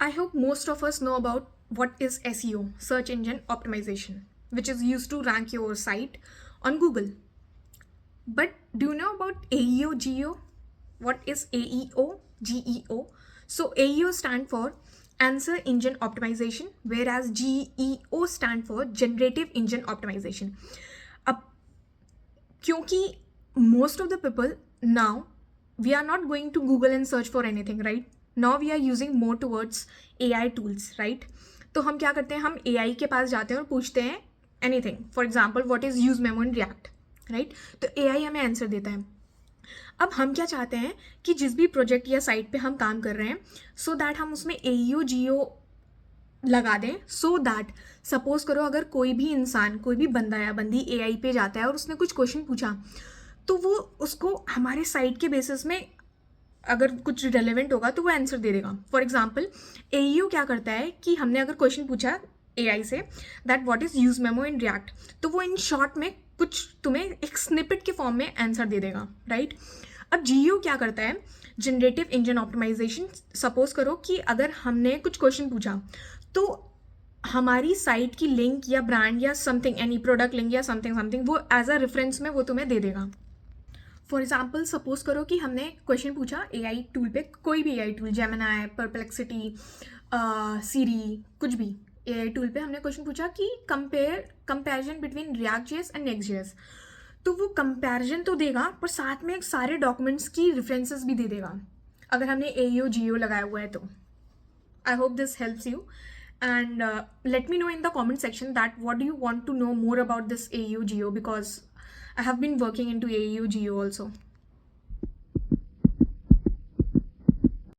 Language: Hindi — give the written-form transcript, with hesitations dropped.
I hope most of us know about what is SEO, search engine optimization, which is used to rank your site on Google. But do you know about AEO GEO? What is AEO GEO? So AEO stand for Answer Engine Optimization, whereas GEO stand for Generative Engine Optimization. अब क्योंकि most of the people now we are not going to Google and search for anything, right? Now we are using more towards AI tools, right? तो हम क्या करते हैं, हम AI के पास जाते हैं और पूछते हैं anything. For example, what is use memo in React, right? तो AI हमें आंसर देता है. अब हम क्या चाहते हैं कि जिस भी प्रोजेक्ट या साइट पे हम काम कर रहे हैं, सो दैट हम उसमें AEO GEO लगा दें, सो दैट सपोज करो अगर कोई भी इंसान, कोई भी बंदा या बंदी AI पे जाता है और उसने कुछ क्वेश्चन पूछा, तो वो उसको हमारे साइट के बेसिस में अगर कुछ रेलेवेंट होगा तो वो आंसर दे देगा. फॉर एग्जाम्पल AEO क्या करता है कि हमने अगर क्वेश्चन पूछा AI say that what is use memo in React, तो वो इन शॉर्ट में कुछ तुम्हें एक स्निपेट के फॉर्म में आंसर दे देगा, राइट? अब GEO क्या करता है, जनरेटिव इंजन ऑप्टिमाइजेशन. सपोज करो कि अगर हमने कुछ क्वेश्चन पूछा तो हमारी साइट की लिंक या ब्रांड या समथिंग, एनी प्रोडक्ट लिंक या समथिंग समथिंग, वो एज अ रेफरेंस में वो तुम्हें दे देगा. फॉर एग्जाम्पल सपोज करो कि हमने क्वेश्चन पूछा AI टूल पे, कोई भी AI टूल, जेमिनी, परप्लेक्सिटी, सीरी, कुछ भी AI टूल पे हमने क्वेश्चन पूछा कि comparison between react JS and next JS. तो वो कंपैरिजन तो देगा पर साथ में सारे डॉक्यूमेंट्स की रेफरेंसेस भी दे देगा अगर हमने AEO GEO लगाया हुआ है तो. I hope this helps you, and let me know in the comment section that what do you want to know more about this AEO GEO, because I have been working into AEO GEO also.